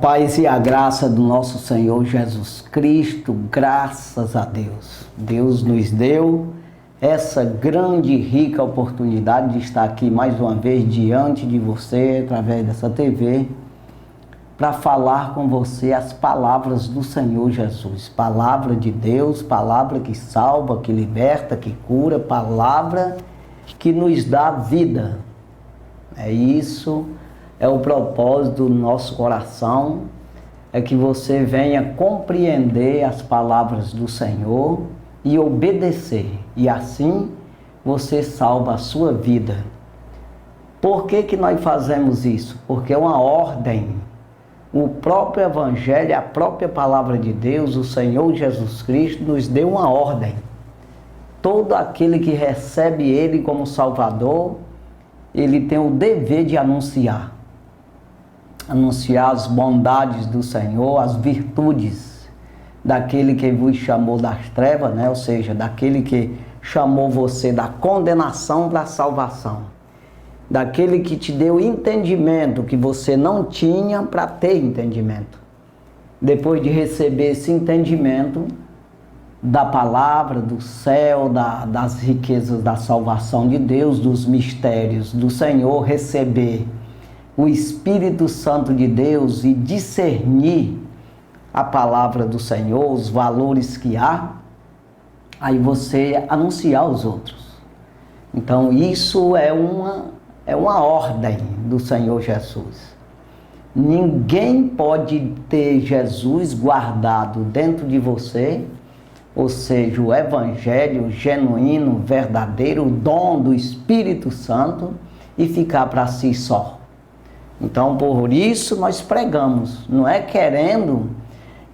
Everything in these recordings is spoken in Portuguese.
paz e a graça do nosso Senhor Jesus Cristo, graças a Deus. Deus nos deu essa grande e rica oportunidade de estar aqui mais uma vez diante de você, através dessa TV, para falar com você as palavras do Senhor Jesus. Palavra de Deus, palavra que salva, que liberta, que cura, palavra que nos dá vida. É isso. É o propósito do nosso coração, é que você venha compreender as palavras do Senhor e obedecer. E assim você salva a sua vida. Por que nós fazemos isso? Porque é uma ordem. O próprio Evangelho, a própria palavra de Deus, o Senhor Jesus Cristo nos deu uma ordem. Todo aquele que recebe Ele como Salvador, ele tem o dever de anunciar as bondades do Senhor, as virtudes daquele que vos chamou das trevas, né? Ou seja, daquele que chamou você da condenação para a salvação, daquele que te deu entendimento que você não tinha para ter entendimento. Depois de receber esse entendimento da palavra, do céu, das riquezas da salvação de Deus, dos mistérios do Senhor, receber o Espírito Santo de Deus e discernir a palavra do Senhor, os valores que há, aí você anunciar aos outros. Então isso é uma ordem do Senhor Jesus. Ninguém pode ter Jesus guardado dentro de você, ou seja, o Evangelho genuíno, verdadeiro, o dom do Espírito Santo, e ficar para si só. Então, por isso nós pregamos, não é querendo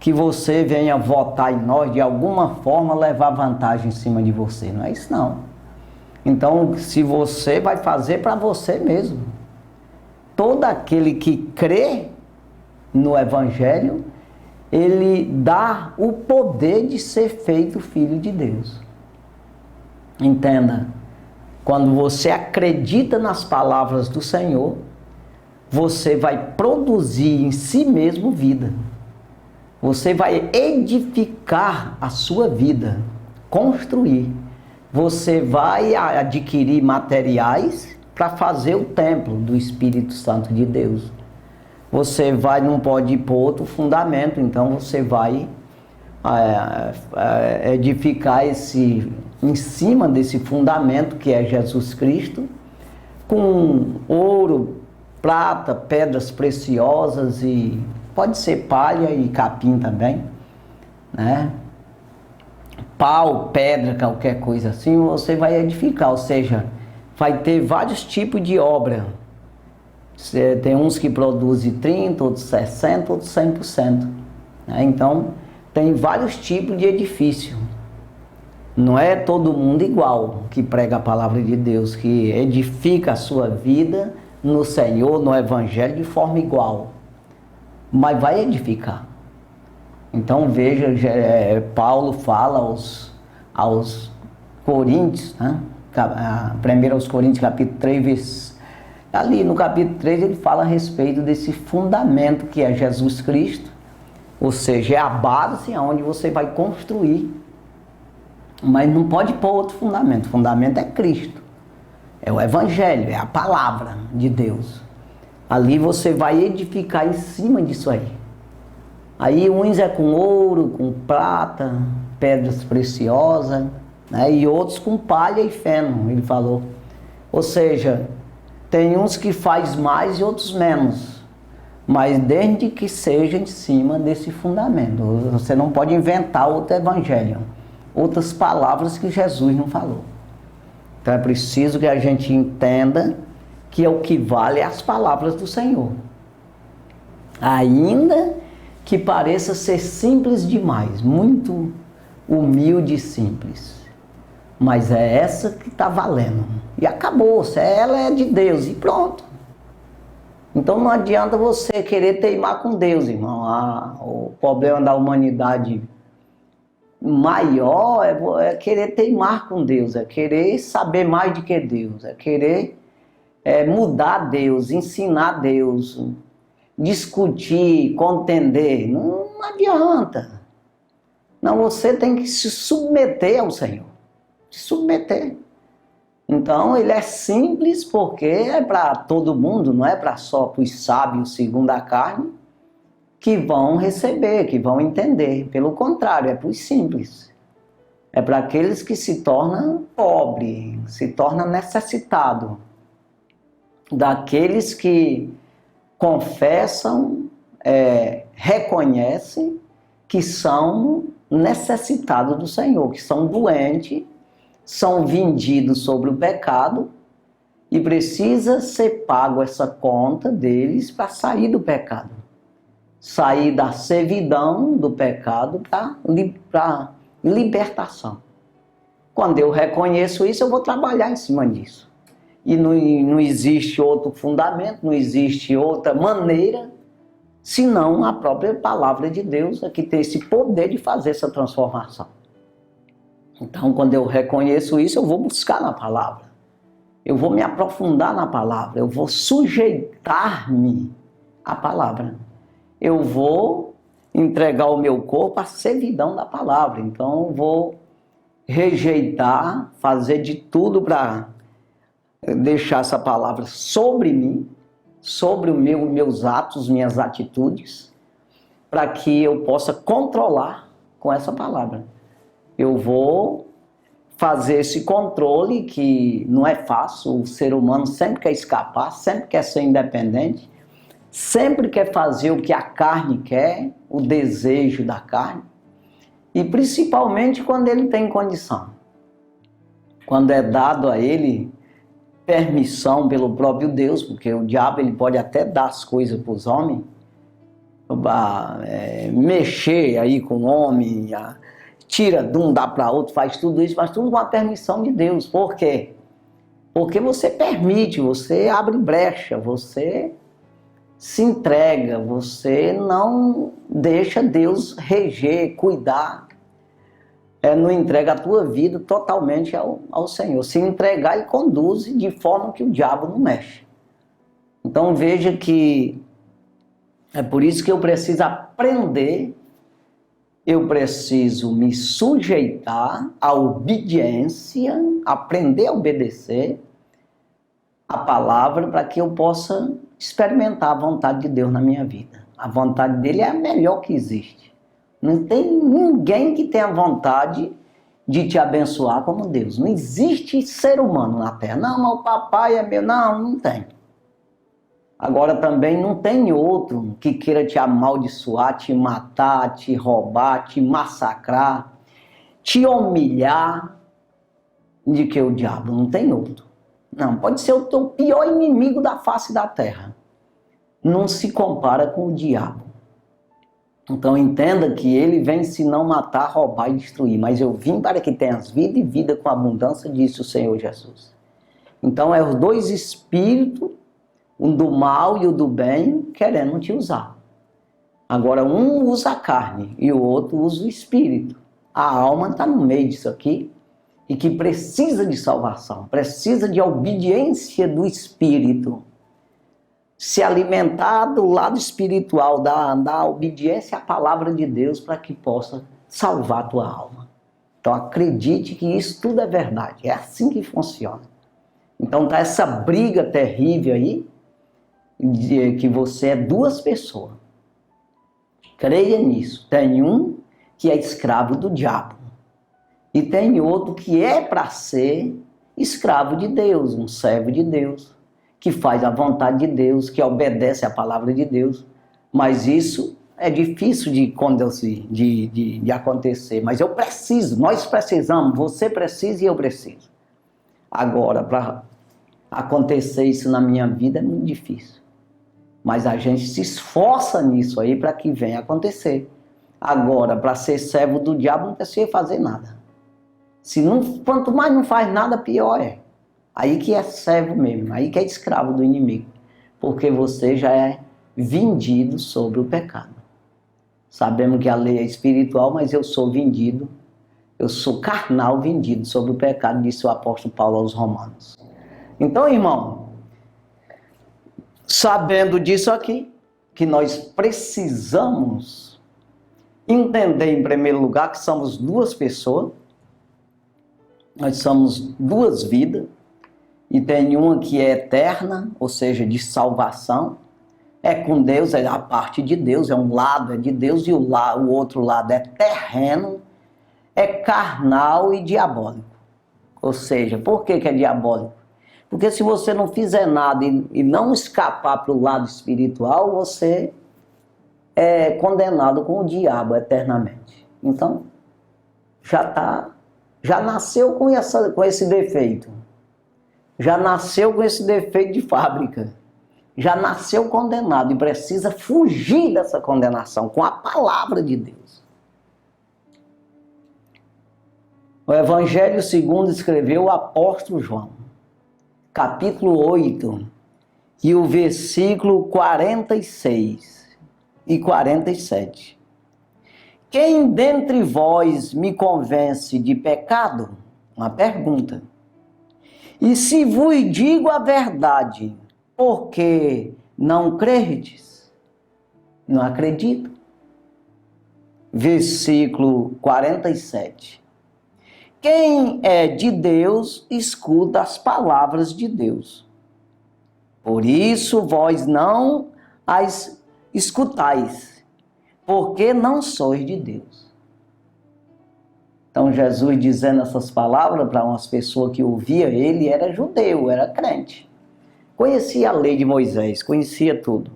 que você venha votar em nós, de alguma forma levar vantagem em cima de você, não é isso não. Então, se você vai fazer para você mesmo, todo aquele que crê no Evangelho, ele dá o poder de ser feito filho de Deus. Entenda, quando você acredita nas palavras do Senhor, você vai produzir em si mesmo vida. Você vai edificar a sua vida, construir. Você vai adquirir materiais para fazer o templo do Espírito Santo de Deus. Você não pode ir para outro fundamento, então você vai edificar em cima desse fundamento que é Jesus Cristo, com ouro, prata, pedras preciosas e pode ser palha e capim também, né? Pau, pedra, qualquer coisa assim, você vai edificar, ou seja, vai ter vários tipos de obra. Tem uns que produzem 30%, outros 60%, outros 100%. Né? Então, tem vários tipos de edifício. Não é todo mundo igual que prega a palavra de Deus, que edifica a sua vida no Senhor, no Evangelho, de forma igual, mas vai edificar. Então veja, Paulo fala aos Coríntios, né? 1 aos Coríntios capítulo 3, ali no capítulo 3 ele fala a respeito desse fundamento que é Jesus Cristo, ou seja, é a base onde você vai construir, mas não pode pôr outro fundamento. O fundamento é Cristo. É o Evangelho, é a palavra de Deus. Ali você vai edificar em cima disso aí. Aí uns é com ouro, com prata, pedras preciosas, né? E outros com palha e feno, ele falou. Ou seja, tem uns que faz mais e outros menos. Mas desde que seja em cima desse fundamento. Você não pode inventar outro evangelho, outras palavras que Jesus não falou. Então é preciso que a gente entenda que é o que vale as palavras do Senhor. Ainda que pareça ser simples demais, muito humilde e simples. Mas é essa que está valendo. E acabou, ela é de Deus e pronto. Então não adianta você querer teimar com Deus, irmão. O problema da humanidade maior é querer teimar com Deus, é querer saber mais do que Deus, é querer mudar Deus, ensinar Deus, discutir, contender. Não adianta. Não, você tem que se submeter ao Senhor. Se submeter. Então, ele é simples porque é para todo mundo, não é para só para os sábios segundo a carne, que vão receber, que vão entender. Pelo contrário, é para os simples. É para aqueles que se tornam pobres, se tornam necessitados. Daqueles que confessam, reconhecem que são necessitados do Senhor, que são doentes, são vendidos sobre o pecado e precisa ser pago essa conta deles para sair do pecado. Sair da servidão do pecado para libertação. Quando eu reconheço isso, eu vou trabalhar em cima disso. E não existe outro fundamento, não existe outra maneira, senão a própria palavra de Deus, que tem esse poder de fazer essa transformação. Então, quando eu reconheço isso, eu vou buscar na palavra. Eu vou me aprofundar na palavra. Eu vou sujeitar-me à palavra. Eu vou entregar o meu corpo à servidão da palavra. Então, eu vou rejeitar, fazer de tudo para deixar essa palavra sobre mim, sobre meus atos, minhas atitudes, para que eu possa controlar com essa palavra. Eu vou fazer esse controle que não é fácil. O ser humano sempre quer escapar, sempre quer ser independente, sempre quer fazer o que a carne quer, o desejo da carne, e principalmente quando ele tem condição. Quando é dado a ele permissão pelo próprio Deus, porque o diabo ele pode até dar as coisas para os homens, mexer aí com o homem, tira de um, dá para outro, faz tudo isso, mas tudo com a permissão de Deus. Por quê? Porque você permite, você abre brecha, você se entrega, você não deixa Deus reger, cuidar, não entrega a tua vida totalmente ao Senhor. Se entregar e conduz de forma que o diabo não mexe. Então veja que é por isso que eu preciso aprender, eu preciso me sujeitar à obediência, aprender a obedecer a palavra para que eu possa experimentar a vontade de Deus na minha vida. A vontade dele é a melhor que existe. Não tem ninguém que tenha vontade de te abençoar como Deus. Não existe ser humano na terra. Não, mas o papai é meu. Não, não tem. Agora também não tem outro que queira te amaldiçoar, te matar, te roubar, te massacrar, te humilhar de que o diabo. Não tem outro. Não, pode ser o teu pior inimigo da face da terra. Não se compara com o diabo. Então entenda que ele vem se não matar, roubar e destruir. Mas eu vim para que tenhas vida e vida com abundância, disse o Senhor Jesus. Então é os dois espíritos, o do mal e o do bem, querendo te usar. Agora um usa a carne e o outro usa o espírito. A alma está no meio disso aqui e que precisa de salvação, precisa de obediência do espírito. Se alimentar do lado espiritual, da obediência à palavra de Deus para que possa salvar a tua alma. Então acredite que isso tudo é verdade, é assim que funciona. Então tá essa briga terrível aí, de que você é duas pessoas. Creia nisso. Tem um que é escravo do diabo e tem outro que é para ser escravo de Deus, um servo de Deus, que faz a vontade de Deus, que obedece à palavra de Deus. Mas isso é difícil de acontecer. Mas eu preciso, nós precisamos, você precisa e eu preciso. Agora, para acontecer isso na minha vida é muito difícil. Mas a gente se esforça nisso aí para que venha acontecer. Agora, para ser servo do diabo não precisa fazer nada. Quanto mais não faz nada, pior é. Aí que é servo mesmo, aí que é escravo do inimigo. Porque você já é vendido sobre o pecado. Sabemos que a lei é espiritual, mas eu sou vendido, eu sou carnal vendido sobre o pecado, disse o apóstolo Paulo aos Romanos. Então, irmão, sabendo disso aqui, que nós precisamos entender, em primeiro lugar, que somos duas pessoas, nós somos duas vidas, e tem uma que é eterna, ou seja, de salvação, é com Deus, é a parte de Deus, é um lado é de Deus, e o outro lado é terreno, é carnal e diabólico. Ou seja, por que é diabólico? Porque se você não fizer nada e não escapar para o lado espiritual, você é condenado com o diabo eternamente. Então, já nasceu com esse defeito. Já nasceu com esse defeito de fábrica. Já nasceu condenado e precisa fugir dessa condenação com a palavra de Deus. O Evangelho segundo escreveu o apóstolo João, capítulo 8, e o versículo 46 e 47. Quem dentre vós me convence de pecado? Uma pergunta. E se vos digo a verdade, por que não credes? Não acredito. Versículo 47. Quem é de Deus, escuta as palavras de Deus. Por isso vós não as escutais, porque não sois de Deus. Então Jesus dizendo essas palavras para umas pessoas que ouviam, ele era judeu, era crente. Conhecia a lei de Moisés, conhecia tudo,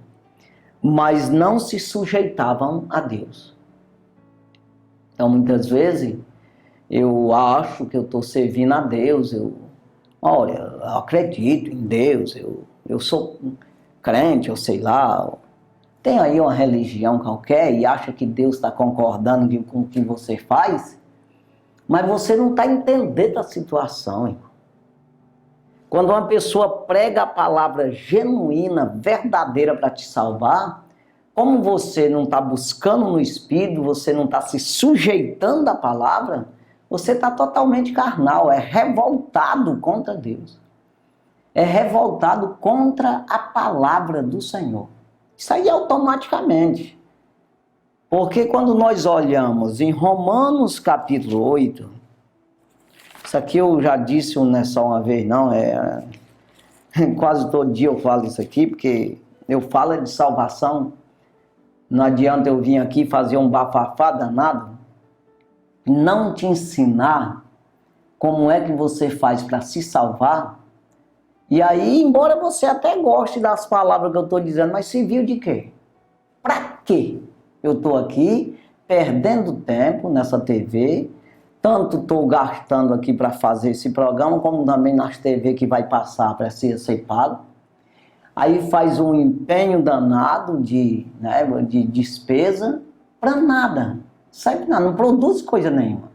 mas não se sujeitavam a Deus. Então muitas vezes eu acho que eu estou servindo a Deus, eu acredito em Deus, eu sou crente, eu sei lá, tem aí uma religião qualquer e acha que Deus está concordando com o que você faz, mas você não está entendendo a situação, hein? Quando uma pessoa prega a palavra genuína, verdadeira para te salvar, como você não está buscando no Espírito, você não está se sujeitando à palavra, você está totalmente carnal, é revoltado contra Deus. É revoltado contra a palavra do Senhor. Isso aí automaticamente. Porque quando nós olhamos em Romanos capítulo 8, isso aqui eu já disse não é só uma vez não, quase todo dia eu falo isso aqui, porque eu falo de salvação, não adianta eu vir aqui fazer um bafafá danado, não te ensinar como é que você faz para se salvar, e aí, embora você até goste das palavras que eu estou dizendo, mas serviu de quê? Para quê? Eu estou aqui perdendo tempo nessa TV, tanto estou gastando aqui para fazer esse programa, como também nas TV que vai passar para ser pago. Aí faz um empenho danado de despesa para nada. Sai nada, não produz coisa nenhuma.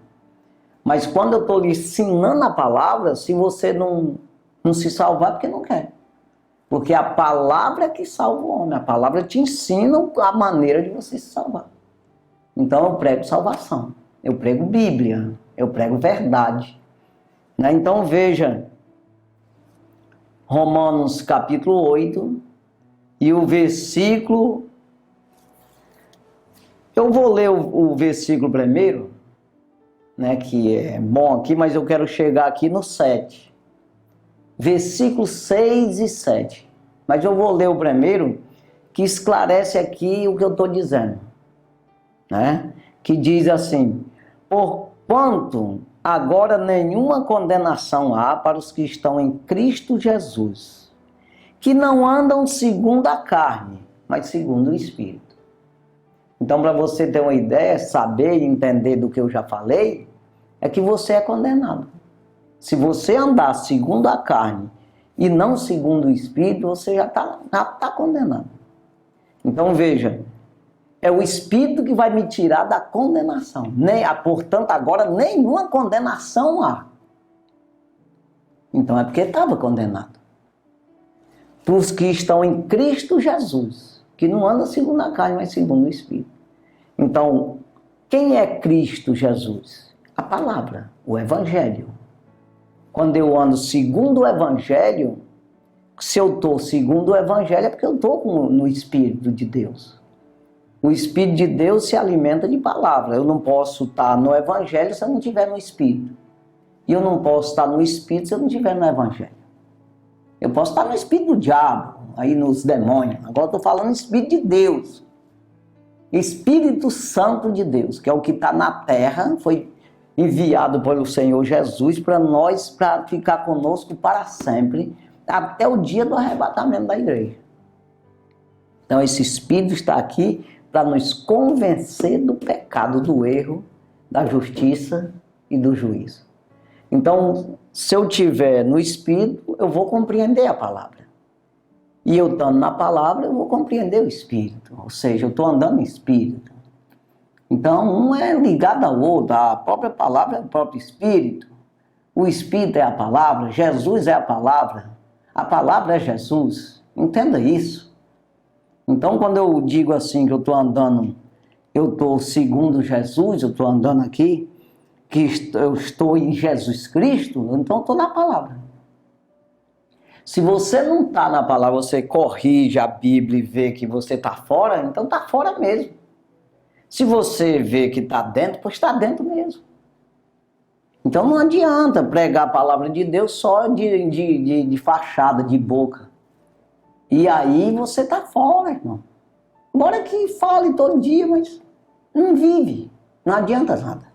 Mas quando eu estou lhe ensinando a palavra, se você não se salvar, é porque não quer. Porque a palavra é que salva o homem. A palavra te ensina a maneira de você se salvar. Então eu prego salvação. Eu prego Bíblia. Eu prego verdade. Então veja, Romanos capítulo 8 e o versículo... Eu vou ler o versículo primeiro, que é bom aqui, mas eu quero chegar aqui no 7. Versículos 6 e 7. Mas eu vou ler o primeiro, que esclarece aqui o que eu estou dizendo. Que diz assim: porquanto agora nenhuma condenação há para os que estão em Cristo Jesus, que não andam segundo a carne, mas segundo o Espírito. Então, para você ter uma ideia, saber e entender do que eu já falei, é que você é condenado. Se você andar segundo a carne e não segundo o Espírito, você já está condenado. Então veja, é o Espírito que vai me tirar da condenação. Portanto, agora nenhuma condenação há. Então é porque estava condenado. Para os que estão em Cristo Jesus, que não anda segundo a carne, mas segundo o Espírito. Então, quem é Cristo Jesus? A palavra, o Evangelho. Quando eu ando segundo o Evangelho, Se eu estou segundo o Evangelho, é porque eu estou no Espírito de Deus. O Espírito de Deus se alimenta de palavra. Eu não posso estar no Evangelho se eu não estiver no Espírito. E eu não posso estar no Espírito se eu não estiver no Evangelho. Eu posso estar no Espírito do diabo, aí nos demônios. Agora eu estou falando do Espírito de Deus. Espírito Santo de Deus, que é o que está na terra, foi enviado pelo Senhor Jesus para nós, para ficar conosco para sempre, até o dia do arrebatamento da igreja. Então esse Espírito está aqui para nos convencer do pecado, do erro, da justiça e do juízo. Então, se eu estiver no Espírito, eu vou compreender a palavra. E eu estando na palavra, eu vou compreender o Espírito. Ou seja, eu estou andando em Espírito. Então, um é ligado ao outro. A própria palavra é o próprio Espírito. O Espírito é a palavra. Jesus é a palavra. A palavra é Jesus. Entenda isso. Então, quando eu digo assim que eu estou andando, eu estou segundo Jesus, eu estou andando aqui, que eu estou em Jesus Cristo, então eu estou na palavra. Se você não está na palavra, você corrige a Bíblia e vê que você está fora, então está fora mesmo. Se você vê que está dentro, pois está dentro mesmo. Então não adianta pregar a palavra de Deus só de fachada, de boca. E aí você está fora, irmão. Embora que fale todo dia, mas não vive. Não adianta nada.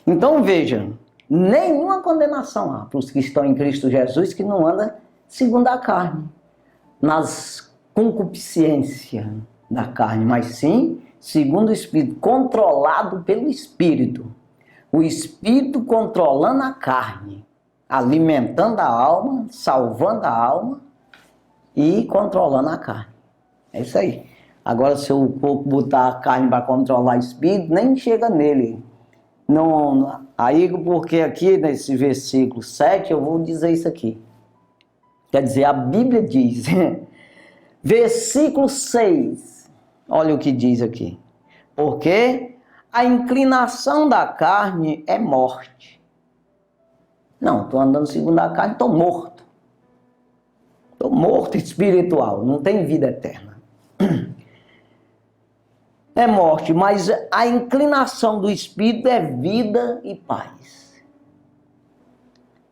Então veja, nenhuma condenação há para os que estão em Cristo Jesus que não andam segundo a carne, nas concupiscências da carne, mas sim segundo o Espírito, controlado pelo Espírito. O Espírito controlando a carne, alimentando a alma, salvando a alma e controlando a carne. É isso aí. Agora, se eu botar a carne para controlar o Espírito, nem chega nele. Não, aí, porque aqui nesse versículo 7, eu vou dizer isso aqui. Quer dizer, a Bíblia diz, versículo 6, olha o que diz aqui. Porque a inclinação da carne é morte. Não, estou andando segundo a carne, estou morto. Estou morto espiritual, não tem vida eterna. É morte, mas a inclinação do Espírito é vida e paz.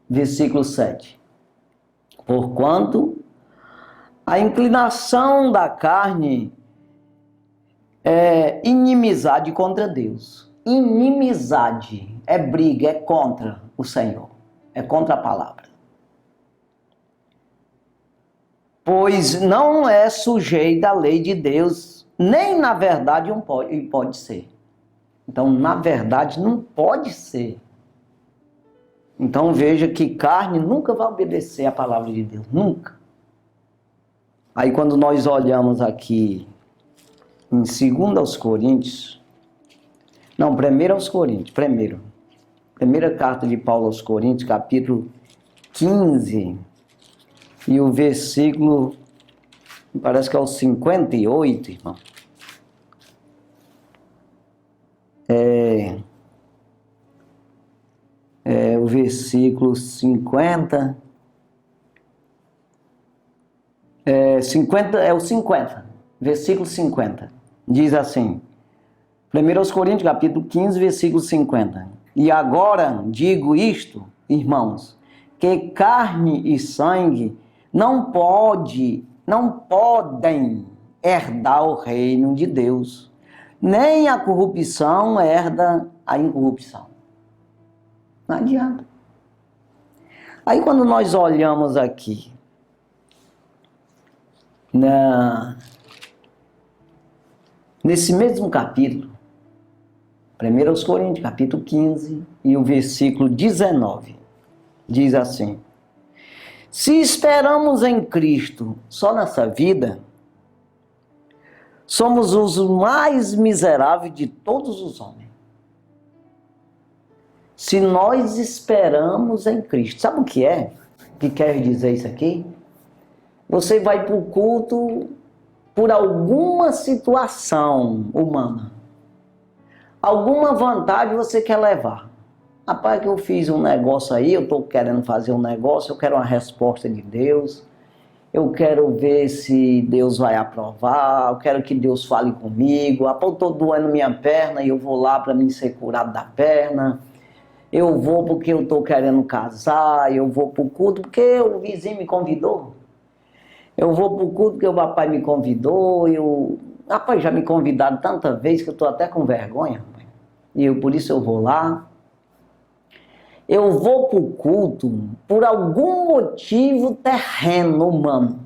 Versículo 7. Porquanto a inclinação da carne é inimizade contra Deus. Inimizade é briga, é contra o Senhor, é contra a palavra. Pois não é sujeita à lei de Deus, nem na verdade pode ser. Então, na verdade, não pode ser. Então veja que carne nunca vai obedecer à palavra de Deus, nunca. Aí quando nós olhamos aqui em 2 Coríntios, não, 1 Coríntios, primeira carta de Paulo aos Coríntios, capítulo 15, e o versículo, parece que é o 58, irmão. O versículo 50, versículo 50, diz assim, 1 Coríntios capítulo 15, versículo 50, e agora digo isto, irmãos, que carne e sangue não podem herdar o reino de Deus, nem a corrupção herda a incorrupção. Não adianta. Aí quando nós olhamos aqui, nesse mesmo capítulo, 1 Coríntios, capítulo 15, e o versículo 19, diz assim, se esperamos em Cristo só nessa vida, somos os mais miseráveis de todos os homens. Se nós esperamos em Cristo, sabe o que é? O que quer dizer isso aqui? Você vai para o culto por alguma situação humana. Alguma vantagem você quer levar. Rapaz, que eu fiz um negócio aí, eu estou querendo fazer um negócio, eu quero uma resposta de Deus. eu quero ver se Deus vai aprovar, eu quero que Deus fale comigo. Estou doendo minha perna e eu vou lá para me ser curado da perna. Eu vou porque eu estou querendo casar, eu vou para o culto porque o vizinho me convidou. Eu vou para o culto porque o papai me convidou. Rapaz, já me convidaram tanta vez que eu estou até com vergonha. Por isso eu vou lá. Eu vou para o culto por algum motivo terreno, humano.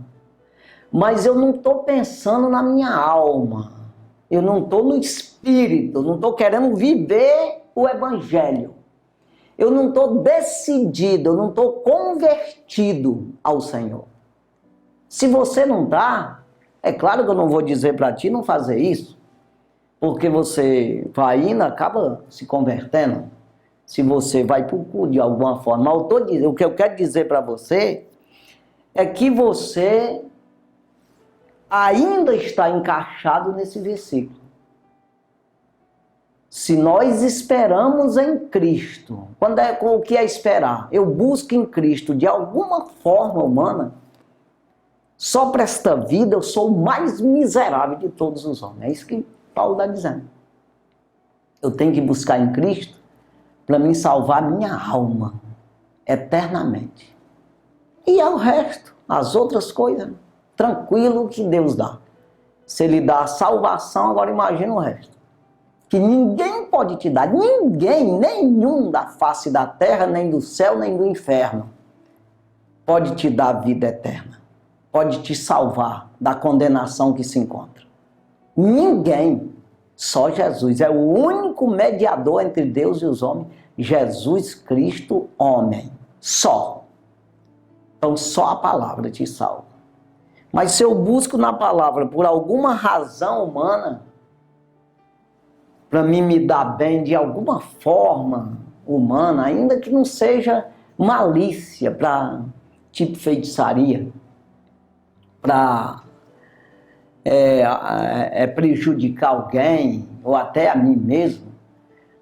Mas eu não estou pensando na minha alma. Eu não estou no espírito. Eu não estou querendo viver o evangelho. Eu não estou decidido. Eu não estou convertido ao Senhor. Se você não está, é claro que eu não vou dizer para ti não fazer isso. Porque você vai indo, acaba se convertendo. Se você vai para o culto de alguma forma. O que eu quero dizer para você é que você ainda está encaixado nesse versículo. Se nós esperamos em Cristo, o que é esperar? Eu busco em Cristo de alguma forma humana, só para esta vida eu sou o mais miserável de todos os homens. É isso que Paulo está dizendo. Eu tenho que buscar em Cristo para me salvar minha alma eternamente. E ao resto, as outras coisas, tranquilo que Deus dá. Se Ele dá a salvação, agora imagina o resto. Que ninguém pode te dar, ninguém, nenhum da face da terra, nem do céu, nem do inferno, pode te dar a vida eterna. Pode te salvar da condenação que se encontra. Ninguém. Só Jesus é o único mediador entre Deus e os homens. Jesus Cristo, homem. Só. Então só a palavra te salva. Mas se eu busco na palavra por alguma razão humana, para mim me dar bem de alguma forma humana, ainda que não seja malícia, para tipo feitiçaria, para prejudicar alguém, ou até a mim mesmo,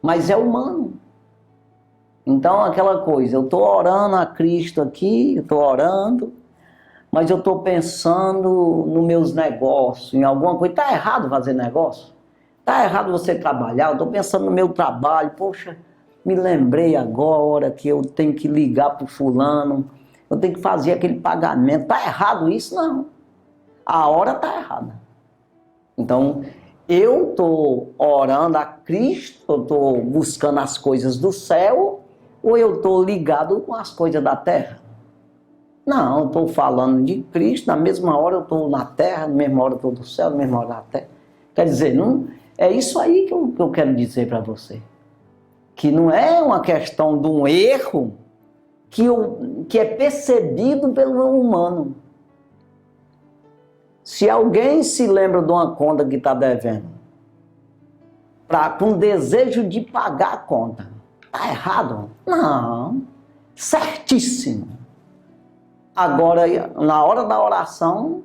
mas é humano. Então aquela coisa, eu estou orando a Cristo aqui, eu estou orando, mas eu estou pensando nos meus negócios, em alguma coisa. Está errado fazer negócio? Está errado você trabalhar? Eu estou pensando no meu trabalho, poxa, me lembrei agora que eu tenho que ligar para o fulano, eu tenho que fazer aquele pagamento. Está errado isso? Não. A hora está errada. Então, eu estou orando a Cristo, eu estou buscando as coisas do céu, ou eu estou ligado com as coisas da terra? Não, eu estou falando de Cristo, na mesma hora eu estou na terra, na mesma hora eu estou do céu, na mesma hora na terra. Quer dizer, não, é isso aí que eu quero dizer para você. Que não é uma questão de um erro que é percebido pelo humano. Se alguém se lembra de uma conta que está devendo, com desejo de pagar a conta, está errado? Não, certíssimo. Agora, na hora da oração,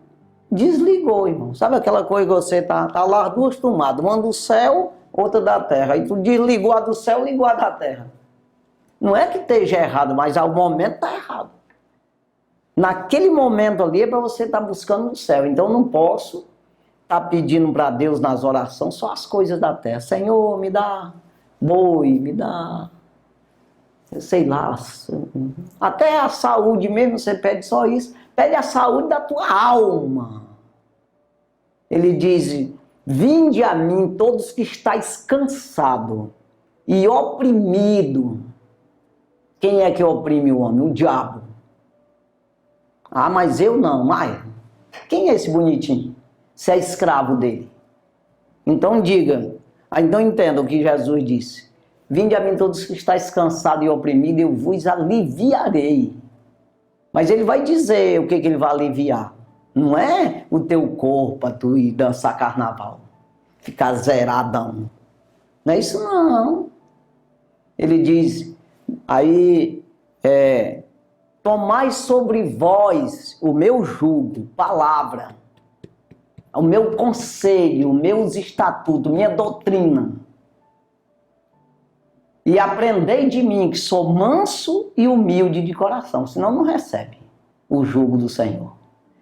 desligou, irmão. Sabe aquela coisa que você tá lá duas tomadas, uma do céu, outra da terra. Aí tu desligou a do céu, ligou a da terra. Não é que esteja errado, mas ao momento está errado. Naquele momento ali é para você estar buscando o céu. Então não posso estar pedindo para Deus nas orações só as coisas da terra. Senhor, me dá boi, me dá, sei lá, até a saúde mesmo, você pede só isso. Pede a saúde da tua alma. Ele diz, vinde a mim todos que estáis cansado e oprimido. Quem é que oprime o homem? O diabo. Ah, mas eu não. Mas quem é esse bonitinho? Você é escravo dele. Então diga, então entenda o que Jesus disse. Vinde a mim todos que estáis cansados e oprimidos, eu vos aliviarei. Mas ele vai dizer o que ele vai aliviar. Não é o teu corpo para tu ir dançar carnaval. Ficar zeradão. Não é isso não. Ele diz, aí, tomai sobre vós o meu jugo, palavra, o meu conselho, meus estatutos, minha doutrina. E aprendei de mim que sou manso e humilde de coração, senão não recebe o jugo do Senhor.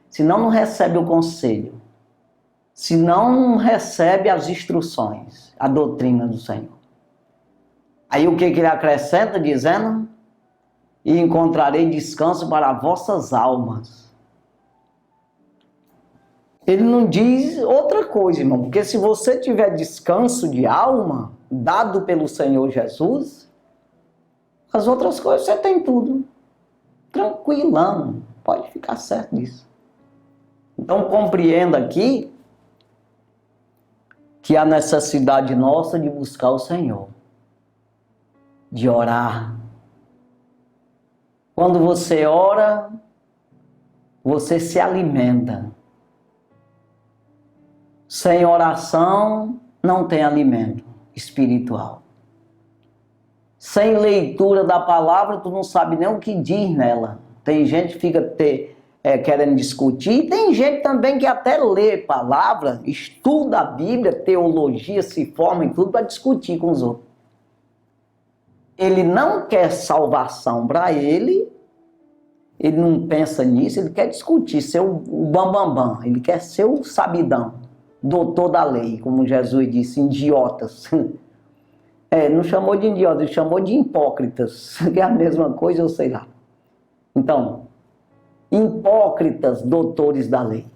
senão não recebe o conselho, senão não recebe as instruções, a doutrina do Senhor. Aí o que ele acrescenta dizendo? E encontrarei descanso para vossas almas. Ele não diz outra coisa, irmão, porque se você tiver descanso de alma, dado pelo Senhor Jesus, as outras coisas você tem tudo. Tranquilão, pode ficar certo disso. Então compreenda aqui que há necessidade nossa de buscar o Senhor, de orar. Quando você ora, você se alimenta. Sem oração, não tem alimento espiritual. Sem leitura da palavra, tu não sabe nem o que diz nela. Tem gente que fica querendo discutir, e tem gente também que até lê palavra, estuda a Bíblia, teologia, se forma em tudo para discutir com os outros. Ele não quer salvação para ele não pensa nisso, ele quer discutir, ser o bambambam, ele quer ser o sabidão, doutor da lei, como Jesus disse, idiotas. Não chamou de idiotas, ele chamou de hipócritas, que é a mesma coisa, eu sei lá. Então, hipócritas, doutores da lei,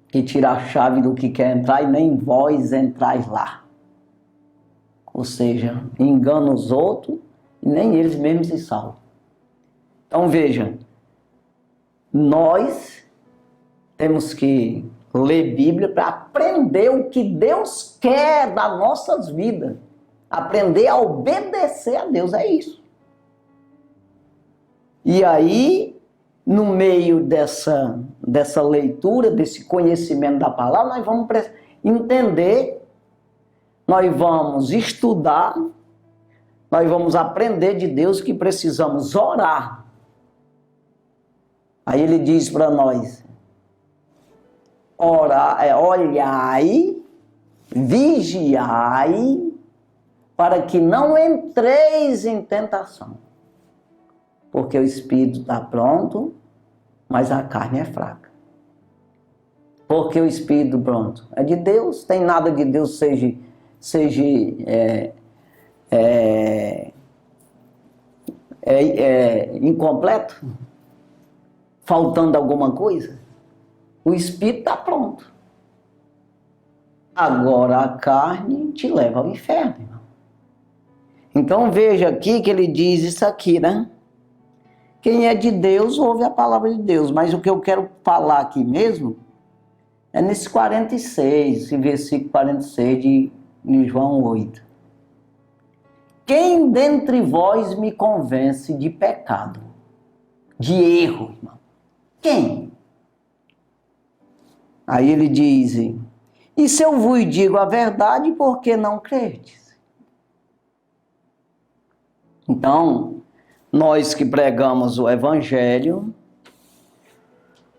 que tira a chave do que quer entrar e nem vós entrais lá. Ou seja, engana os outros e nem eles mesmos se salvam. Então veja, nós temos que ler Bíblia para aprender o que Deus quer das nossas vidas. Aprender a obedecer a Deus, é isso. E aí, no meio dessa leitura, desse conhecimento da palavra, nós vamos entender, nós vamos estudar, nós vamos aprender de Deus que precisamos orar. Aí ele diz para nós, olhai, vigiai, para que não entreis em tentação. Porque o espírito está pronto, mas a carne é fraca. Porque o espírito pronto é de Deus, tem nada de Deus seja incompleto, faltando alguma coisa. O espírito está pronto. Agora a carne te leva ao inferno, irmão. Então veja aqui que ele diz isso aqui, né? Quem é de Deus ouve a palavra de Deus, mas o que eu quero falar aqui mesmo é nesse 46, esse versículo 46 de João 8. Quem dentre vós me convence de pecado, de erro, irmão? Quem? Aí ele diz, e se eu vos digo a verdade, por que não credes? Então, nós que pregamos o Evangelho,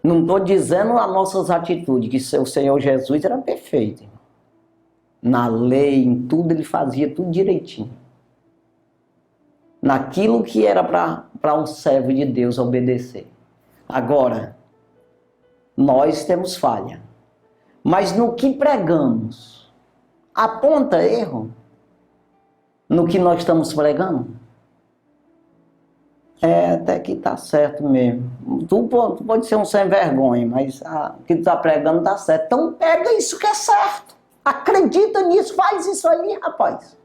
não estou dizendo as nossas atitudes, que o Senhor Jesus era perfeito. Irmão. Na lei, em tudo, ele fazia tudo direitinho. Naquilo que era para um servo de Deus obedecer. Agora, nós temos falha. Mas no que pregamos, aponta erro no que nós estamos pregando? Até que está certo mesmo. Tu pode ser um sem vergonha, mas o que tu está pregando está certo. Então pega isso que é certo. Acredita nisso, faz isso aí, rapaz.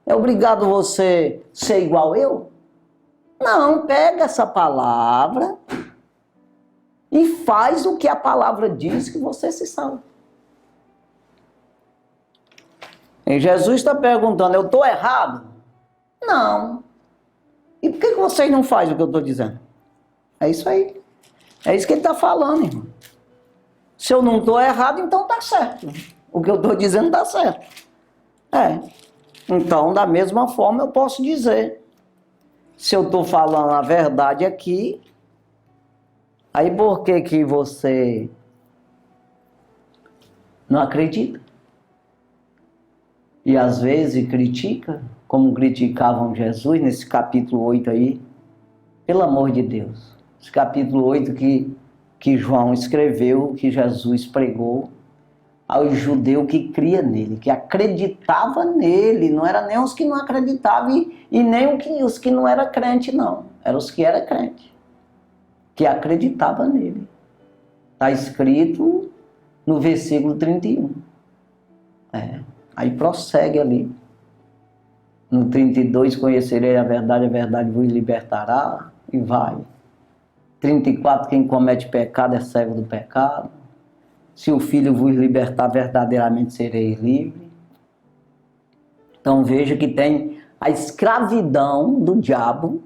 É obrigado você ser igual eu? Não, pega essa palavra e faz o que a palavra diz que você se salva. E Jesus está perguntando, eu estou errado? Não. E por que vocês não fazem o que eu estou dizendo? É isso aí. É isso que ele está falando, irmão. Se eu não estou errado, então está certo. O que eu estou dizendo está certo. Então, da mesma forma, eu posso dizer. Se eu estou falando a verdade aqui, aí por que você não acredita? E às vezes critica, como criticavam Jesus nesse capítulo 8 aí. Pelo amor de Deus. esse capítulo 8 que João escreveu, que Jesus pregou aos judeus que cria nele, que acreditava nele, não era nem os que não acreditavam e nem os que não eram crente, não. Eram os que eram crente, que acreditavam nele. Está escrito no versículo 31. Aí prossegue ali. No 32, conhecerei a verdade vos libertará, e vai. 34, quem comete pecado é servo do pecado. Se o Filho vos libertar, verdadeiramente sereis livres. Então veja que tem a escravidão do diabo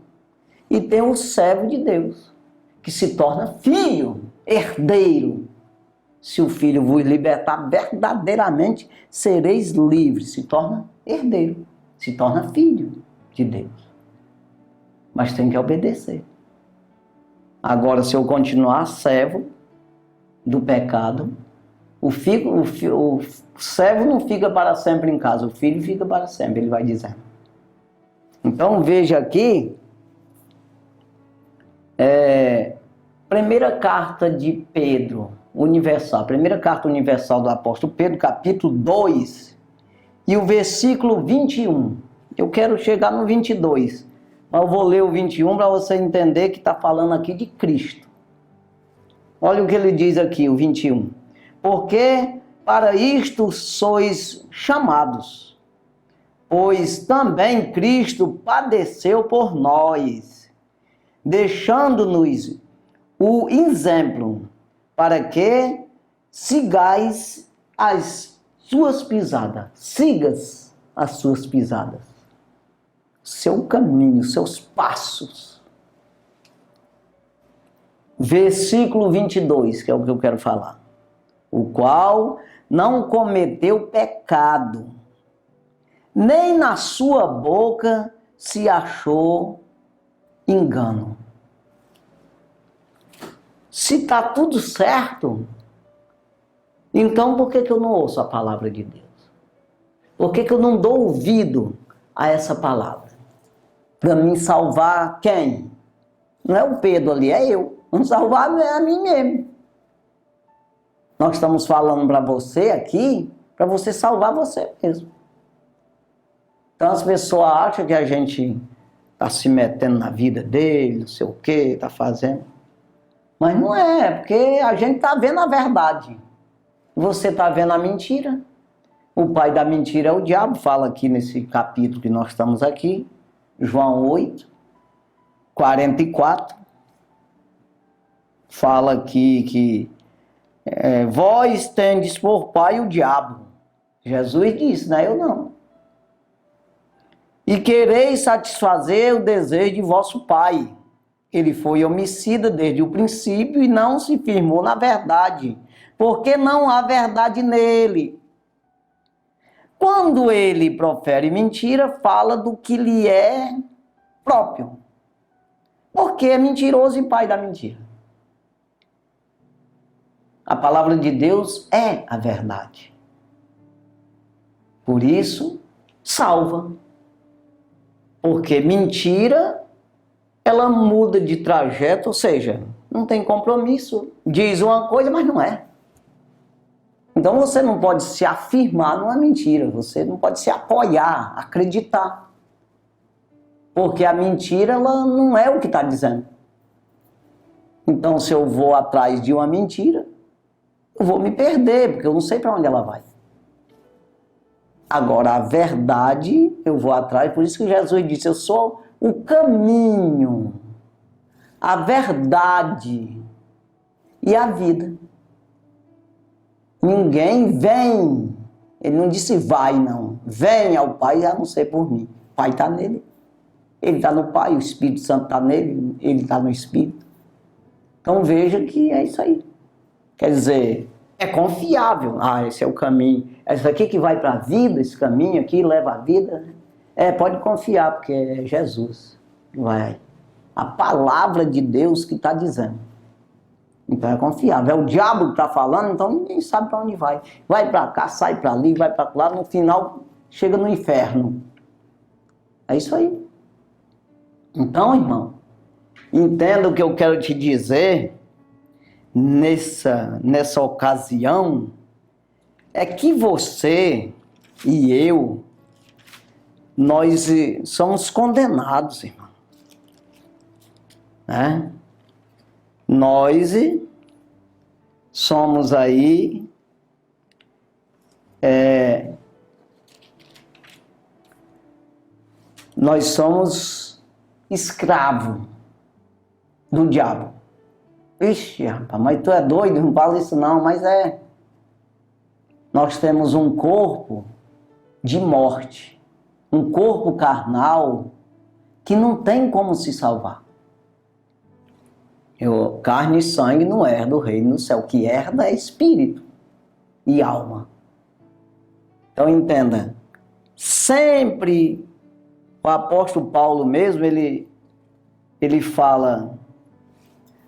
e tem o servo de Deus, que se torna filho, herdeiro. Se o Filho vos libertar, verdadeiramente sereis livres. Se torna herdeiro, se torna filho de Deus. Mas tem que obedecer. Agora, se eu continuar servo do pecado, o servo não fica para sempre em casa, o filho fica para sempre, ele vai dizendo. Então veja aqui, primeira carta de Pedro, universal, primeira carta universal do apóstolo Pedro, capítulo 2, e o versículo 21. Eu quero chegar no 22, mas eu vou ler o 21 para você entender que está falando aqui de Cristo. Olha o que ele diz aqui, o 21. Porque para isto sois chamados, pois também Cristo padeceu por nós, deixando-nos o exemplo, para que sigais as suas pisadas. Sigas as suas pisadas. Seu caminho, seus passos. Versículo 22, que é o que eu quero falar. O qual não cometeu pecado, nem na sua boca se achou engano. Se está tudo certo, então por que eu não ouço a palavra de Deus? Por que eu não dou ouvido a essa palavra? Para me salvar quem? Não é o Pedro ali, é eu. Vamos salvar a mim mesmo. Nós estamos falando para você aqui, para você salvar você mesmo. Então as pessoas acham que a gente está se metendo na vida dele, não sei o que, está fazendo. Mas não é porque a gente está vendo a verdade. Você está vendo a mentira. O pai da mentira é o diabo, fala aqui nesse capítulo que nós estamos aqui, João 8, 44. Fala aqui que vós tendes por pai o diabo. Jesus disse, não é eu não. E quereis satisfazer o desejo de vosso pai. Ele foi homicida desde o princípio e não se firmou na verdade, porque não há verdade nele. Quando ele profere mentira, fala do que lhe é próprio, porque é mentiroso e pai da mentira. A palavra de Deus é a verdade. Por isso, salva. Porque mentira, ela muda de trajeto, ou seja, não tem compromisso. Diz uma coisa, mas não é. Então você não pode se afirmar numa mentira, você não pode se apoiar, acreditar. Porque a mentira, ela não é o que está dizendo. Então se eu vou atrás de uma mentira, eu vou me perder, porque eu não sei para onde ela vai. Agora, a verdade, eu vou atrás, por isso que Jesus disse, eu sou o caminho, a verdade e a vida. Ninguém vem, ele não disse vai não, vem ao Pai a não ser por mim. O Pai está nele, ele está no Pai, o Espírito Santo está nele, ele está no Espírito. Então veja que é isso aí. Quer dizer, é confiável. Esse é o caminho. Esse aqui que vai para a vida, esse caminho aqui leva a vida. Pode confiar, porque é Jesus. Vai. A palavra de Deus que está dizendo. Então é confiável. É o diabo que está falando, então ninguém sabe para onde vai. Vai para cá, sai para ali, vai para lá, no final chega no inferno. É isso aí. Então, irmão, Entenda o que eu quero te dizer nessa ocasião, é que você e eu, nós somos condenados, irmão. Né? Nós somos aí nós somos escravos do diabo. Ixi, rapaz, mas tu é doido, não fala isso não, mas é. Nós temos um corpo de morte, um corpo carnal que não tem como se salvar. Carne e sangue não herda o reino do céu, o que herda é espírito e alma. Então entenda, sempre o apóstolo Paulo mesmo, ele fala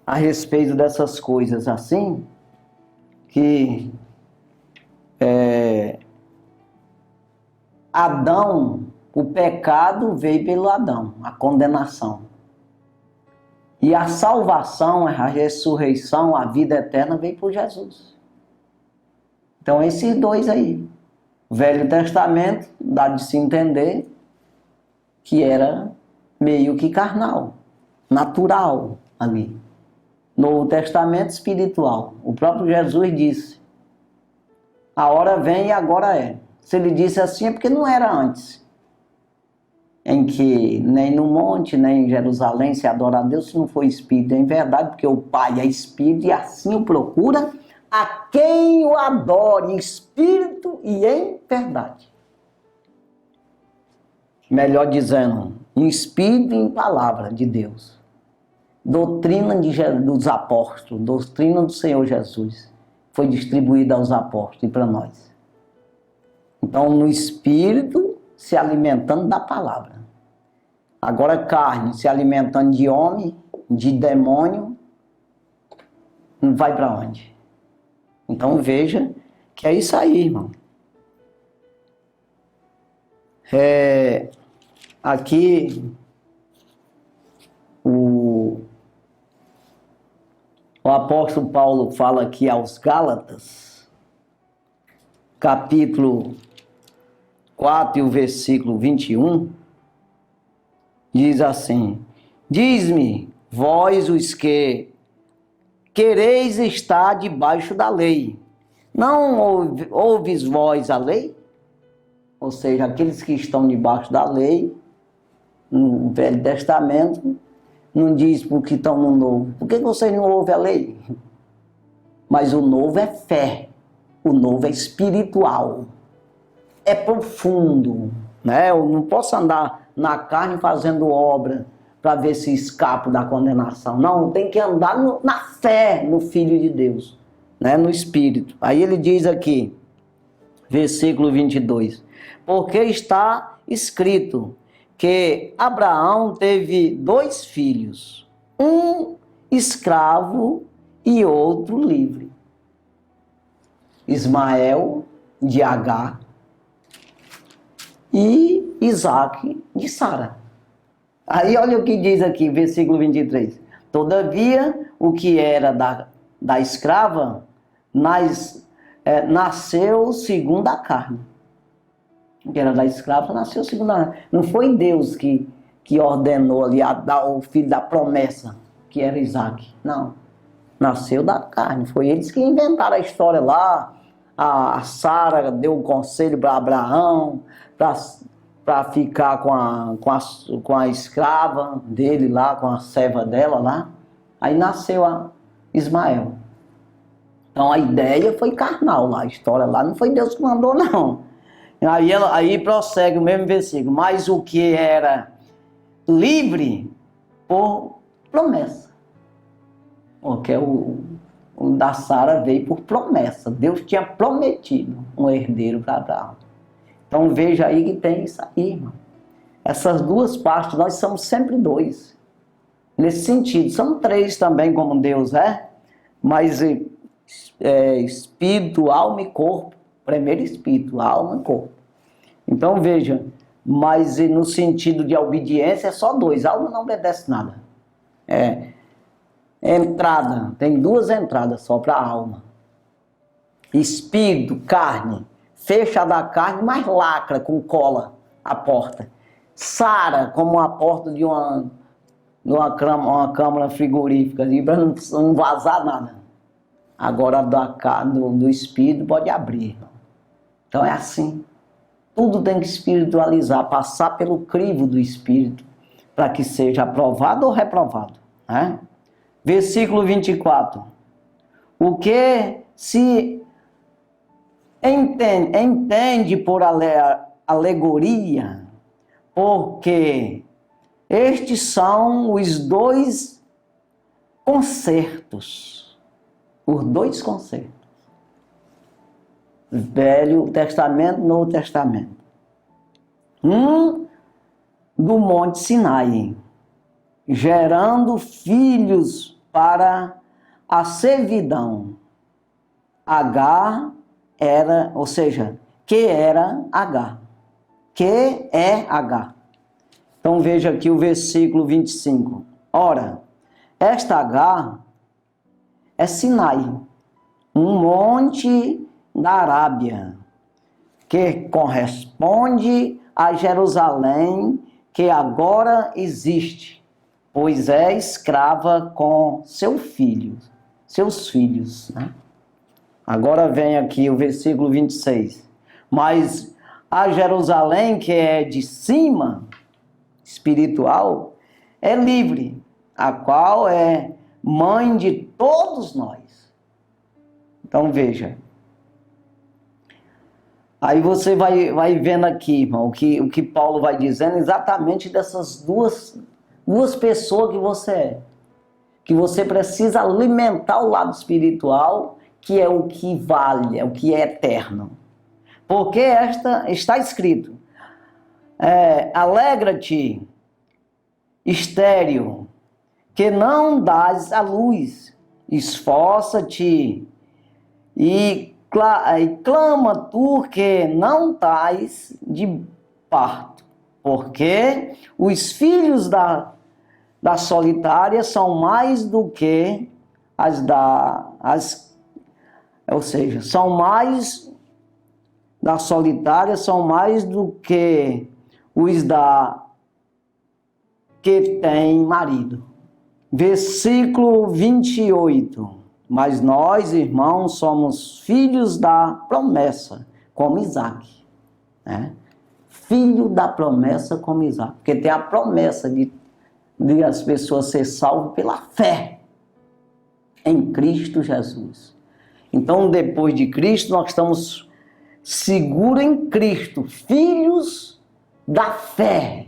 a respeito dessas coisas assim, que Adão, o pecado veio pelo Adão, a condenação. E a salvação, a ressurreição, a vida eterna veio por Jesus. Então esses dois aí. O Velho Testamento dá de se entender que era meio que carnal, natural ali. Novo Testamento espiritual. O próprio Jesus disse: a hora vem e agora é. Se ele disse assim é porque não era antes. Em que nem no monte, nem em Jerusalém se adora a Deus se não for espírito. É em verdade, porque o Pai é espírito e assim o procura a quem o adore em espírito e em verdade. Melhor dizendo, em espírito e em palavra de Deus. Doutrina dos apóstolos, doutrina do Senhor Jesus, foi distribuída aos apóstolos e para nós. Então, no espírito, se alimentando da palavra. Agora, carne, se alimentando de homem, de demônio, não vai para onde? Então, veja que é isso aí, irmão. Aqui, o apóstolo Paulo fala aqui aos Gálatas, capítulo 4 e o versículo 21, diz assim: diz-me, vós os que quereis estar debaixo da lei, não ouves vós a lei? Ou seja, aqueles que estão debaixo da lei, no Velho Testamento, não diz porque estão no Novo. Por que vocês não ouvem a lei? Mas o novo é fé, o novo é espiritual, é profundo, né? Eu não posso andar na carne fazendo obra para ver se escapo da condenação. Não, tem que andar na fé no Filho de Deus, né? No Espírito. Aí ele diz aqui, versículo 22, porque está escrito que Abraão teve 2 filhos, um escravo e outro livre. Ismael, de Agar, e Isaque, de Sara. Aí olha o que diz aqui, versículo 23. Todavia, o que era da escrava, nasceu segundo a carne. O que era da escrava, nasceu segundo a carne. Não foi Deus que ordenou ali o filho da promessa, que era Isaque. Não. Nasceu da carne. Foi eles que inventaram a história lá. A Sara deu um conselho para Abraão, para ficar com a escrava dele lá, com a serva dela lá. Aí nasceu a Ismael. Então a ideia foi carnal lá, a história lá, não foi Deus que mandou não. Aí prossegue o mesmo versículo, mas o que era livre por promessa. Porque o da Sara veio por promessa. Deus tinha prometido um herdeiro para Abraão. Então veja aí que tem isso aí, irmão. Essas duas partes, nós somos sempre 2. Nesse sentido, são 3 também, como Deus é, mas espírito, alma e corpo. Primeiro espírito, alma e corpo. Então veja, mas no sentido de obediência é só 2. A alma não obedece nada. Entrada, tem duas entradas só para a alma. Espírito, carne, fecha da carne, mas lacra com cola a porta. Sara como a porta de uma câmara frigorífica, para não vazar nada. Agora do espírito pode abrir. Então é assim. Tudo tem que espiritualizar, passar pelo crivo do espírito, para que seja aprovado ou reprovado. Né? Versículo 24. O que se entende por alegoria, porque estes são os dois concertos. Os dois concertos. Velho Testamento, Novo Testamento. Um do Monte Sinai, gerando filhos para a servidão. Agar era, ou seja, que era Agar. Que é Agar. Então veja aqui o versículo 25. Ora, esta Agar é Sinai, um monte da Arábia, que corresponde a Jerusalém, que agora existe, pois é escrava com seus filhos. Né? Agora vem aqui o versículo 26. Mas a Jerusalém, que é de cima, espiritual, é livre, a qual é mãe de todos nós. Então veja. Aí você vai vendo aqui, irmão, o que Paulo vai dizendo exatamente dessas duas pessoas que você é. Que você precisa alimentar o lado espiritual, que é o que vale, é o que é eterno. Porque está escrito, alegra-te, estéril, que não dás a luz, esforça-te e clama tu que não estás de parto, porque os filhos da solitária são mais do que ou seja, são mais da solitária, são mais do que os que têm marido. Versículo 28. Mas nós, irmãos, somos filhos da promessa, como Isaac. Né? Filho da promessa como Isaac. Porque tem a promessa de as pessoas ser salvas pela fé em Cristo Jesus. Então, depois de Cristo, nós estamos seguros em Cristo, filhos da fé.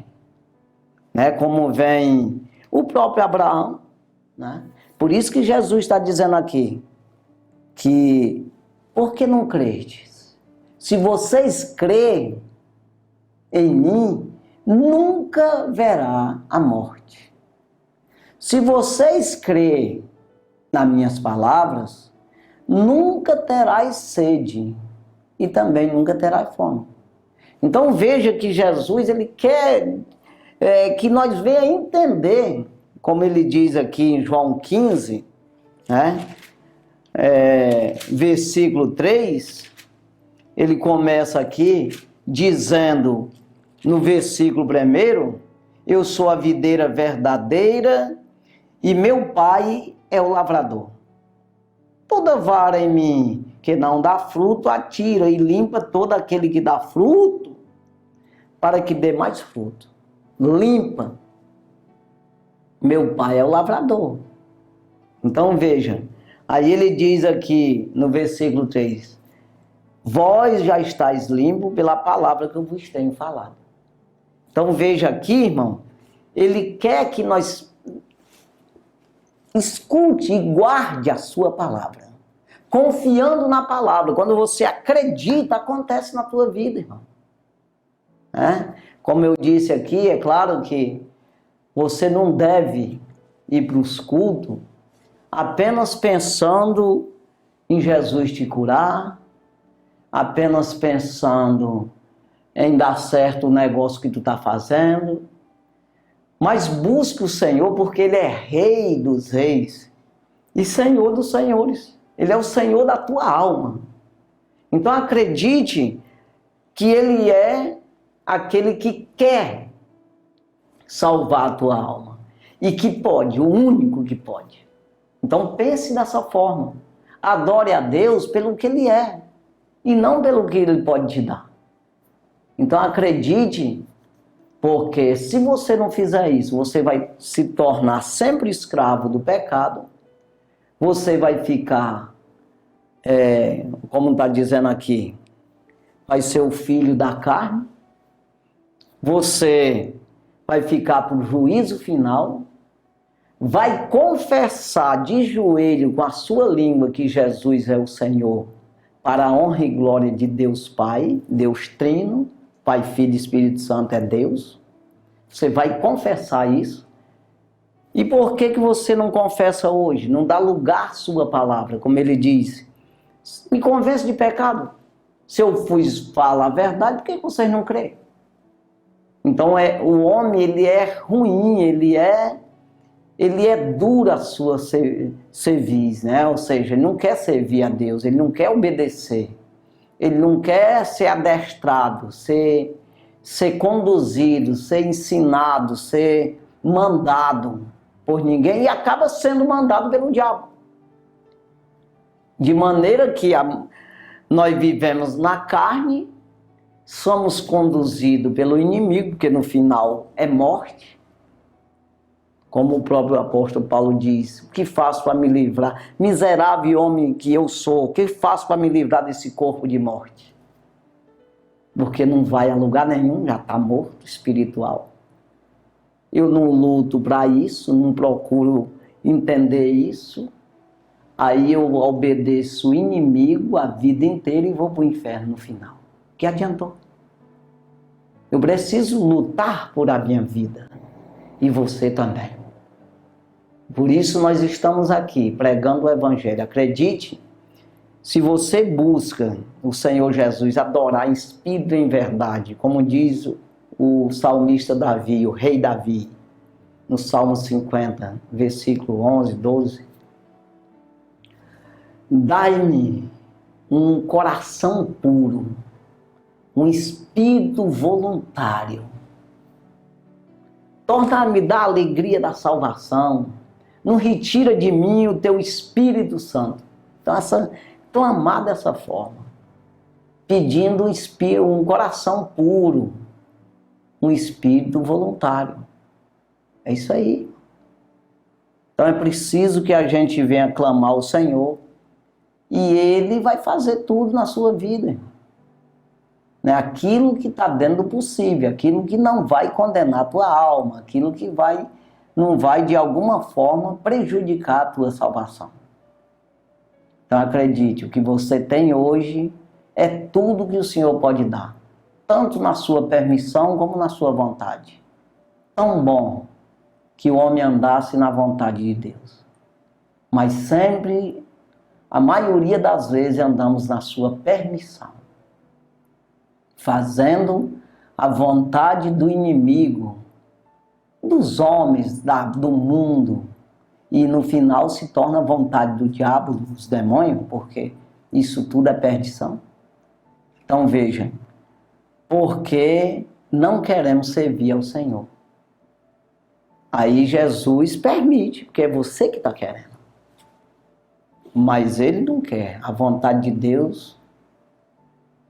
Né? Como vem o próprio Abraão, né? Por isso que Jesus está dizendo aqui, que, por que não credes? Se vocês crêem em mim, nunca verá a morte. Se vocês crêem nas minhas palavras, nunca terás sede e também nunca terás fome. Então veja que Jesus, ele quer que nós venha entender, como ele diz aqui em João 15, né? Versículo 3, ele começa aqui dizendo, no versículo 1, eu sou a videira verdadeira e meu pai é o lavrador. Toda vara em mim que não dá fruto, atira e limpa todo aquele que dá fruto, para que dê mais fruto. Limpa. Meu pai é o lavrador. Então veja, aí ele diz aqui no versículo 3, vós já estáis limpo pela palavra que eu vos tenho falado. Então veja aqui, irmão, ele quer que nós escute e guarde a sua palavra, confiando na palavra. Quando você acredita, acontece na tua vida, irmão. Como eu disse aqui, é claro que você não deve ir para os cultos apenas pensando em Jesus te curar, apenas pensando em dar certo o negócio que tu está fazendo, Mas busque o Senhor porque Ele é Rei dos reis e Senhor dos senhores. Ele é o Senhor da tua alma. Então acredite que Ele é aquele que quer salvar a tua alma e que pode, o único que pode. Então pense dessa forma. Adore a Deus pelo que Ele é e não pelo que Ele pode te dar. Então acredite, porque se você não fizer isso, você vai se tornar sempre escravo do pecado, você vai ficar, como está dizendo aqui, vai ser o filho da carne, você vai ficar para o juízo final, vai confessar de joelho com a sua língua que Jesus é o Senhor, para a honra e glória de Deus Pai, Deus Trino, Pai, Filho e Espírito Santo é Deus. Você vai confessar isso. E por que você não confessa hoje? Não dá lugar à sua palavra, como ele diz. Me convence de pecado. Se eu fui falar a verdade, por que vocês não creem? Então o homem, ele é ruim, ele é duro a sua cerviz, né? Ou seja, ele não quer servir a Deus, ele não quer obedecer. Ele não quer ser adestrado, ser conduzido, ser ensinado, ser mandado por ninguém e acaba sendo mandado pelo diabo. De maneira que nós vivemos na carne, somos conduzidos pelo inimigo, porque no final é morte. Como o próprio apóstolo Paulo diz, o que faço para me livrar? Miserável homem que eu sou, o que faço para me livrar desse corpo de morte? Porque não vai a lugar nenhum, já está morto, espiritual. Eu não luto para isso, não procuro entender isso. Aí eu obedeço o inimigo a vida inteira e vou para o inferno no final. Que adiantou? Eu preciso lutar por a minha vida. E você também. Por isso nós estamos aqui pregando o Evangelho. Acredite, se você busca o Senhor Jesus, adorar em espírito e em verdade, como diz o salmista Davi, o rei Davi, no Salmo 50, versículo 11, 12. Dai-me um coração puro, um espírito voluntário. Torna-me da alegria da salvação. Não retira de mim o teu Espírito Santo. Então, clamar dessa forma. Pedindo um coração puro. Um espírito voluntário. É isso aí. Então é preciso que a gente venha clamar ao Senhor. E Ele vai fazer tudo na sua vida. Né? Aquilo que está dentro do possível, aquilo que não vai condenar a tua alma, aquilo que não vai de alguma forma prejudicar a tua salvação. Então acredite, o que você tem hoje é tudo que o Senhor pode dar, tanto na sua permissão como na sua vontade. Tão bom que o homem andasse na vontade de Deus. Mas sempre, a maioria das vezes, andamos na sua permissão, fazendo a vontade do inimigo, dos homens, do mundo, e no final se torna a vontade do diabo, dos demônios, porque isso tudo é perdição. Então veja, porque não queremos servir ao Senhor. Aí Jesus permite, porque é você que está querendo. Mas Ele não quer. A vontade de Deus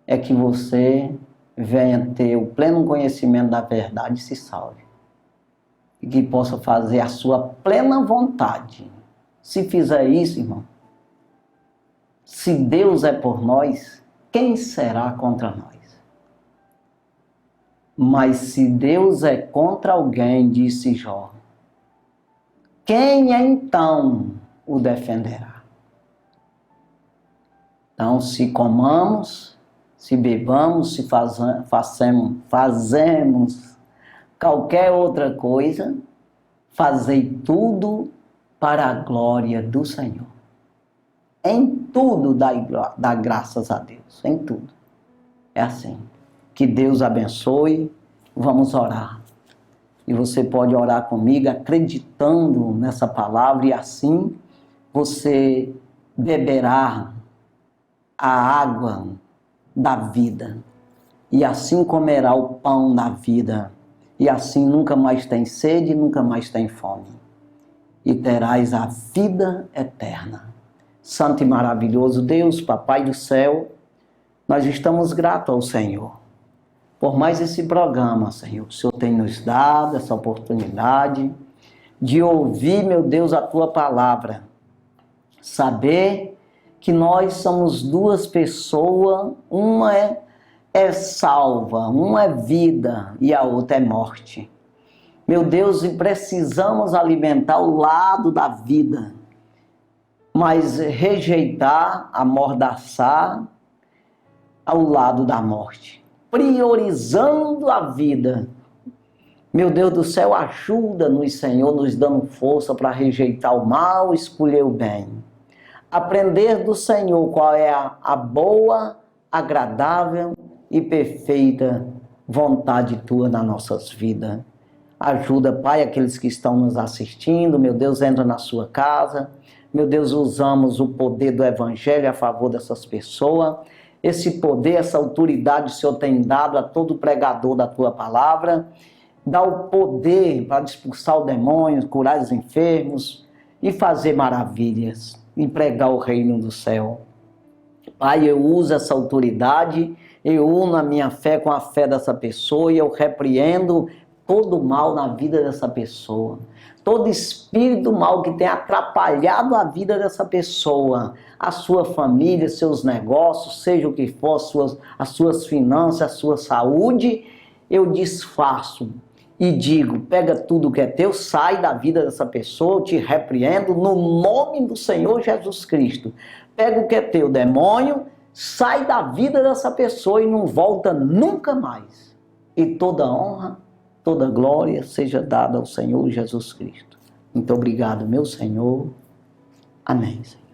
é que você venha ter o pleno conhecimento da verdade e se salve. E que possa fazer a sua plena vontade. Se fizer isso, irmão, se Deus é por nós, quem será contra nós? Mas se Deus é contra alguém, disse Jó, quem então o defenderá? Então, se comamos, se bebamos, se fazemos qualquer outra coisa, fazei tudo para a glória do Senhor. Em tudo dá graças a Deus, em tudo. É assim. Que Deus abençoe. Vamos orar. E você pode orar comigo acreditando nessa palavra e assim você beberá a água da vida. E assim comerá o pão da vida. E assim nunca mais tem sede, nunca mais tem fome. E terás a vida eterna. Santo e maravilhoso Deus, Papai do céu, nós estamos gratos ao Senhor por mais esse programa, Senhor. O Senhor tem nos dado essa oportunidade de ouvir, meu Deus, a Tua palavra. Saber que nós somos duas pessoas, uma é salva, uma é vida e a outra é morte. Meu Deus, e precisamos alimentar o lado da vida, mas rejeitar, amordaçar ao lado da morte, priorizando a vida. Meu Deus do céu, ajuda-nos, Senhor, nos dando força para rejeitar o mal, escolher o bem. Aprender do Senhor qual é a boa, agradável e perfeita vontade Tua nas nossas vidas. Ajuda, Pai, aqueles que estão nos assistindo. Meu Deus, entra na sua casa. Meu Deus, usamos o poder do Evangelho a favor dessas pessoas. Esse poder, essa autoridade o Senhor tem dado a todo pregador da Tua palavra. Dá o poder para expulsar o demônio, curar os enfermos e fazer maravilhas e pregar o reino do céu. Pai, eu uso essa autoridade, eu uno a minha fé com a fé dessa pessoa e eu repreendo todo mal na vida dessa pessoa. Todo espírito mal que tem atrapalhado a vida dessa pessoa, a sua família, seus negócios, seja o que for, as suas finanças, a sua saúde, eu desfaço e digo, pega tudo que é teu, sai da vida dessa pessoa, eu te repreendo no nome do Senhor Jesus Cristo. Pega o que é teu, demônio, sai da vida dessa pessoa e não volta nunca mais. E toda honra, toda glória seja dada ao Senhor Jesus Cristo. Muito obrigado, meu Senhor. Amém, Senhor.